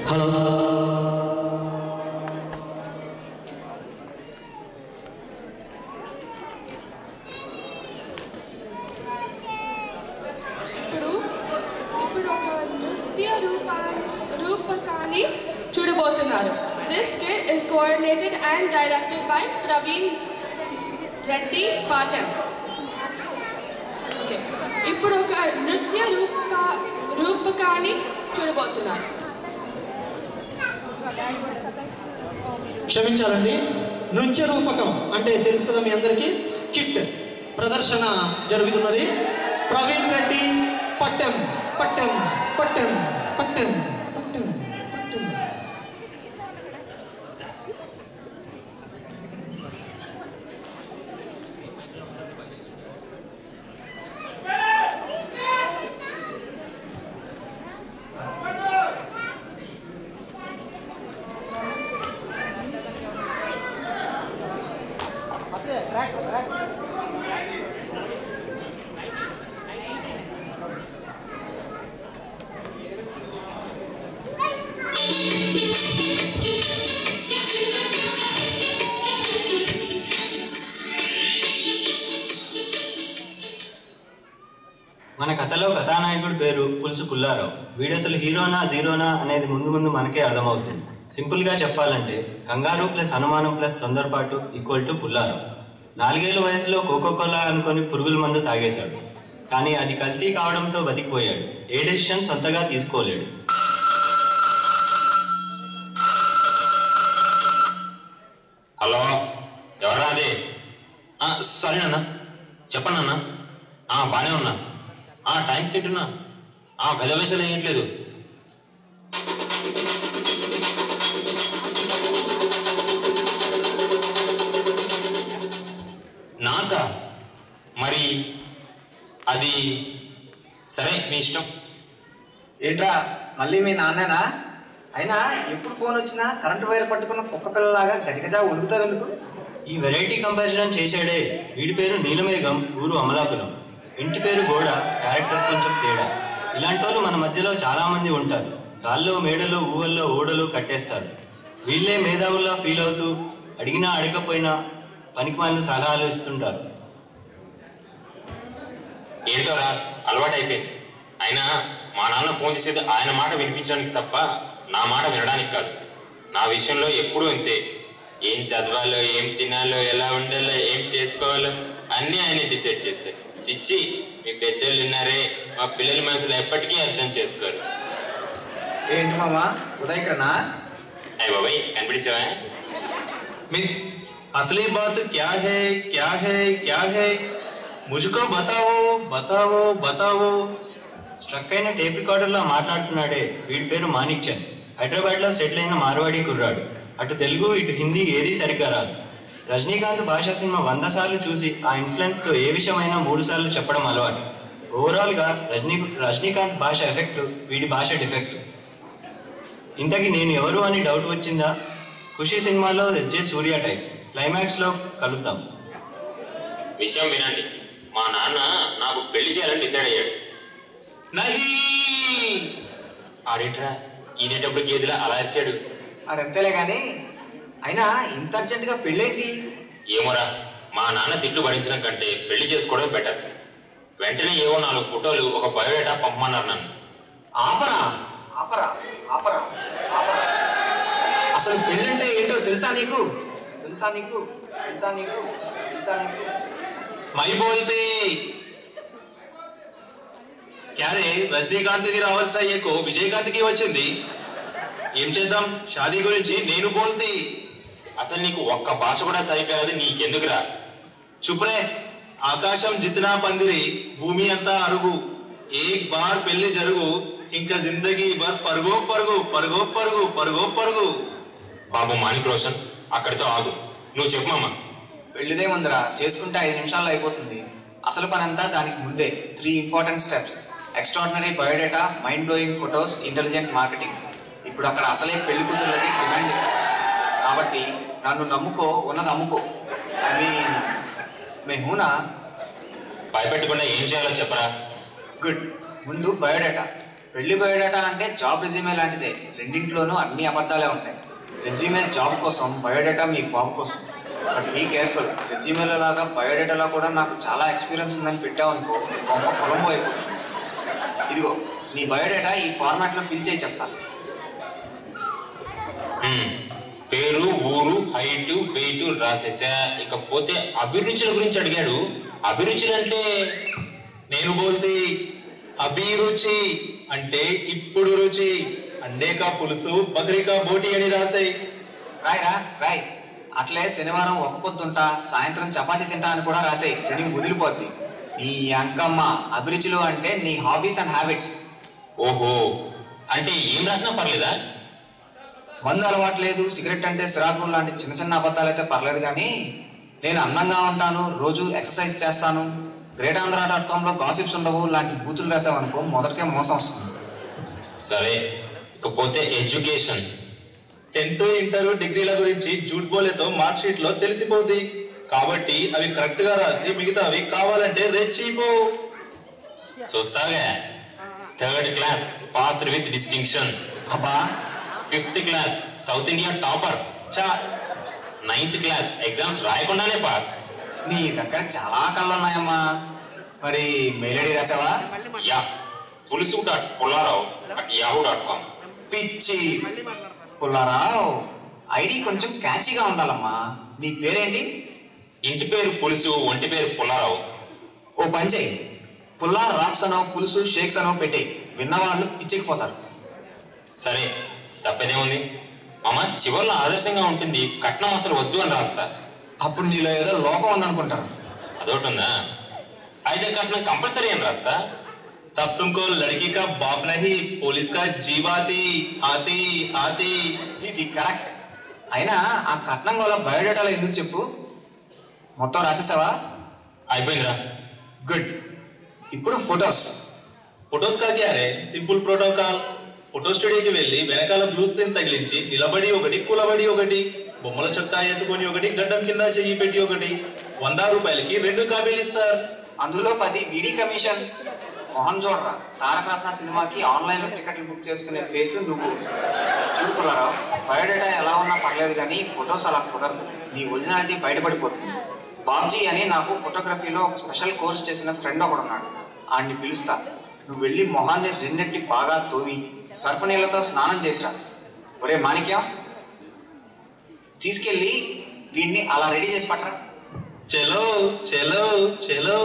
Hello ఇప్పుడు ఒక నృత్య రూపకాన్ని చూడబోతున్నారు. This skit is coordinated and directed by Praveen Reddy Patam. Okay. ఇప్పుడు ఒక నృత్య రూపకాన్ని చూడబోతున్నారు. క్షమించాలండి, నృత్య రూపకం అంటే తెలుసు కదా మీ అందరికీ. స్కిట్ ప్రదర్శన జరుగుతున్నది. ప్రవీణ్ రెడ్డి పట్టెం పట్టెం పట్టెం పట్టెం పట్టెం పట్టెం. మన కథలో కథానాయకుడి పేరు పులుసు పుల్లారావు. వీడసలు హీరోనా జీరోనా అనేది ముందు ముందు మనకే అర్థమవుతుంది. సింపుల్గా చెప్పాలంటే కంగారు ప్లస్ అనుమానం ప్లస్ తొందరపాటు ఈక్వల్ టు పుల్లారావు. 4 ఏళ్ల వయసులో కోకోకోలా అనుకొని పురుగుల మందు తాగేశాడు. కానీ అది కల్తీ కావడంతో బతికిపోయాడు. ఏ డెసిషన్ సొంతగా తీసుకోలేడు. హలో, ఎవరా అదే? సరే అన్న, చెప్పండి అన్న. బాగానే ఉన్నా, టైం తింటున్నా, పెద్ద పైసలు వేయట్లేదు. నాకా? మరి అది సరే, మీ ఇష్టం. ఏంట్రా మళ్ళీ మీ నాన్నేనా? అయినా ఎప్పుడు ఫోన్ వచ్చినా కరెంటు వైర్ పట్టుకున్న కుక్క పిల్లలాగా గజగజా ఉడుకుతావు ఎందుకు? ఈ వెరైటీ కంపారిజన్ చేశాడే. వీడి పేరు నీలమేఘం, ఊరు అమలాపురం. ఇంటి పేరు గోడ, క్యారెక్టర్ కొంచెం తేడా. ఇలాంటి వాళ్ళు మన మధ్యలో చాలా మంది ఉంటారు. గాల్లో మేడలు ఊహల్లో ఓడలు కట్టేస్తారు. వీళ్ళే మేధావుల్లా ఫీల్ అవుతూ అడిగినా అడగకపోయినా పనికిమాలిన సలహాలు ఇస్తుంటారు. ఏంటోరా, అలవాటు అయిపోయింది. అయినా మా నాన్న ఫోన్ చేసేది ఆయన మాట వినిపించడానికి తప్ప నా మాట వినడానికి కాదు. నా విషయంలో ఎప్పుడూ అంతే. ఏం చదవాలో, ఏం తినాలో, ఎలా ఉండాలో, ఏం చేసుకోవాలో అన్నీ ఆయన డిసైడ్ చేశారు. చిచ్చి, మీ పెద్దోళ్ళు ఉన్నారే, మా పిల్లల మనసులో ఎప్పటికీ అర్థం చేసుకోరు. ఏంటి మామా ఉదయకరనా? అయ్య బాబాయ్, కనిపించావా? मिस असली बात क्या है क्या है क्या है मुझको बताओ बताओ बताओ. స్ట్రక్ అయిన టేప్ రికార్డర్లో మాట్లాడుతున్నాడే. వీడి పేరు మాణిక్ చంద్. హైదరాబాద్లో సెటిల్ అయిన మార్వాడి కుర్రాడు. అటు తెలుగు ఇటు హిందీ ఏదీ సరిగ్గా రాదు. రజనీకాంత్ భాషా సినిమా 100 సార్లు చూసి ఆ ఇన్ఫ్లుయెన్స్తో ఏ విషయమైనా 3 సార్లు చెప్పడం అలవాటు. ఓవరాల్గా రజనీకాంత్ భాష ఎఫెక్ట్, వీడి భాష డిఫెక్ట్. ఇంతకీ నేను ఎవరు అని డౌట్ వచ్చిందా? ఖుషి సినిమాలో ఎస్జే సూర్య టైప్. క్లైమాక్స్లో కలుద్దాం. విషయం వినండి. మా నాన్న నాకు పెళ్లి చేయాలని డిసైడ్ అయ్యాడు. ఆడిట్రా ఈనేటప్పుడు గేదెలా అలా ఇచ్చాడు. ఆడంతేలే కానీ అయినా ఇంత అర్జెంటుగా పెళ్ళేంటి? ఏమోరా, మా నాన్న తిట్లు భరించడం కంటే పెళ్లి చేసుకోవడం బెటర్. వెంటనే ఏవో 4 ఫోటోలు, ఒక బయోడేటా పంపమన్నారు నన్ను. ఆపరా ఆపరా ఆపరా ఆపరా. అసలు పెళ్ళంటే ఏంటో తెలుసా నీకు? తెలుసా నీకు? తెలుసా నీకు? తెలుసా నీకు? మై బోల్తే क्या रे రజనీకాంత్కి రావాల్సిన ఎక్కువ విజయకాంత్కి వచ్చింది. ఏం చేద్దాం, షాదీ గురించి నేను బోల్తీ. అసలు నీకు ఒక్క భాష కూడా సరిగ్గా రాదు, నీకెందుకురా? చుప్రే, ఆకాశం జితనా పందిరి భూమి అంతా అరుగు. ఏక్ బార్ పెళ్లి జరుగు, ఇంకా జిందగీ బర్ పరుగో పరుగు పరుగో పరుగు పరుగో పరుగు. బాబు మాణిక్ రోషన్, అక్కడితో ఆగు. నువ్వు చెప్పు మామ. పెళ్లిదే ముందరా, చేసుకుంటే 5 నిమిషాల్లో అయిపోతుంది. అసలు పని అంతా దానికి ముందే. 3 important steps: extraordinary biodata, mind blowing photos, intelligent marketing. ఇప్పుడు అక్కడ అసలే పెళ్లి కూతుర్లకి డిమాండ్. కాబట్టి నన్ను నమ్ముకో, ఉన్నది అమ్ముకో. I mean మేహూనా. భయపెట్టకుండా ఏం చేయాలో చెప్పరా. గుడ్. ముందు బయోడేటా. పెళ్లి బయోడేటా అంటే జాబ్ రెజ్యూమే లాంటిదే. రెండింట్లోనూ అన్ని అబద్ధాలే ఉంటాయి. రెజ్యూమే జాబ్ కోసం, బయోడేటా మీ బాబు కోసం. But be careful. రెజ్యూమేలో లాగా బయోడేటాలో కూడా నాకు చాలా ఎక్స్పీరియన్స్ ఉందని పెట్టావనుకో, గొప్ప పొలంబో అయిపోతుంది. ఇదిగో నీ బయోడేటా ఈ ఫార్మాట్లో ఫిల్ చేయి చెప్తా. పేరు, ఊరు, హైట్, వెయిట్ రాసేసా. ఇకపోతే అభిరుచుల గురించి అడిగాడు. అభిరుచులు అంటే నేను బోల్తి అభిరుచి అంటే ఇప్పుడు రుచి. అండేకా పులుసు, బకరికా బోటి అని రాసాయి. రాయరా రాయ్. అట్లే శనివారం ఒక పొద్దుంటా, సాయంత్రం చపాతీ తింటా అని కూడా రాసాయి. శని వదిలిపోద్ది. నీ అంకమ్మ. అభిరుచులు అంటే నీ హాబీస్ అండ్ హ్యాబిట్స్. ఓహో, అంటే ఏం రాసినా పర్లేదా? మందు అలవాటు లేదు, సిగరెట్ అంటే సిరాకులు లాంటి చిన్న చిన్న అబద్ధాలు అయితే పర్లేదు, కానీ నేను అందంగా ఉంటాను, రోజు ఎక్సర్సైజ్ చేస్తాను, greatandrada.comలో గాసిప్స్ ఉండవు లాంటి బూతులు రాసావనుకో మొదటికే మోసం వస్తుంది. సరే, ఇకపోతే ఎడ్యుకేషన్. 10th, ఇంటర్, డిగ్రీల గురించి జూట్ బోలేతో మార్క్ షీట్ లో తెలిసిపోద్ది. కాబట్టి అవి కరెక్ట్ గా రాసి మిగతా అవి కావాలంటే రెచ్చిపో. చూస్తాగా. 3rd class passed with distinction. అబ్బా. 5th class south India topper. చా. 9th class exams రాయకుండానే pass. నీ దగ్గర చాలా కళ్ళు ఉన్నాయమ్మా. మరి మెయిల్ ఐడి రాసావా? Yeah, pulusu.pullaarav@yahoo.com. పిచ్చి పుల్లారావు. ఐడి కొంచెం క్యాచీగా ఉండాలమ్మా. నీ పేరేంటి? ఇంటి పేరు పులుసు, ఒంటి పేరు పుల్లారావు. ఓ పని చెయ్యి, పుల్లార్ రాక్స్ అనో పులుసు షేక్స్ అనో పెట్టే. విన్నవాళ్ళు పిచ్చెక్కిపోతారు. సరే, తప్పేదేముంది. మామ చివర్లో ఆదర్శంగా ఉంటుంది, కట్నం అసలు వద్దు అని రాస్తా. అప్పుడు నీలో ఏదో లోపం ఉందనుకుంటారు. అదొకటి ఉందా? అయితే కట్నం కంపల్సరీ అని రాస్తా. तब तुमको लड़की का बाप नहीं, पुलिस का जीव आती आती आती. ఇది కరెక్ట్. అయినా ఆ కట్నం వల్ల బయోడేటాలో ఎందుకు చెప్పు? మొత్తం రాసేసావా? అయిపోయిందిరా. గుడ్. ఇప్పుడు ఫొటోస్. ఫొటోస్ కా క్యా రే? Simple protocol. ఫోటో స్టూడియోకి వెళ్ళి వెనకాల బ్లూ స్క్రీన్ తగిలించి నిలబడి ఒకటి, కులబడి ఒకటి, బొమ్మల చొక్కా వేసుకొని ఒకటి, గడ్డం కింద చెయ్యి పెట్టి ఒకటి, 100 రూపాయలకి 2 కాపీలు ఇస్తారు. అందులో 10 వీడి కమిషన్. మోహన్ చూడరా, తారకరత్న సినిమాకి ఆన్లైన్ లో టికెట్లు బుక్ చేసుకునే ఫేస్ నువ్వు. చూడుకున్నారావు, బయోడేటా ఎలా ఉన్నా పర్లేదు, కానీ ఫొటోస్ అలా కుదరదు. నీ ఒరిజినాలిటీ బయటపడిపోతుంది. బాబ్జీ అని నాకు ఫోటోగ్రఫీలో ఒక స్పెషల్ కోర్స్ చేసిన ఫ్రెండ్ ఒకడు ఉన్నాడు. ఆడిని పిలుస్తా. నువ్వు వెళ్ళి మొహాన్ని 2 రెట్లు బాగా తోవి సర్ఫ్ నీళ్ళతో స్నానం చేసిరా. ఒరే మాణిక్యం, తీసుకెళ్ళి వీడిని అలా రెడీ చేసి పట్టరా. చలో చలో చలో.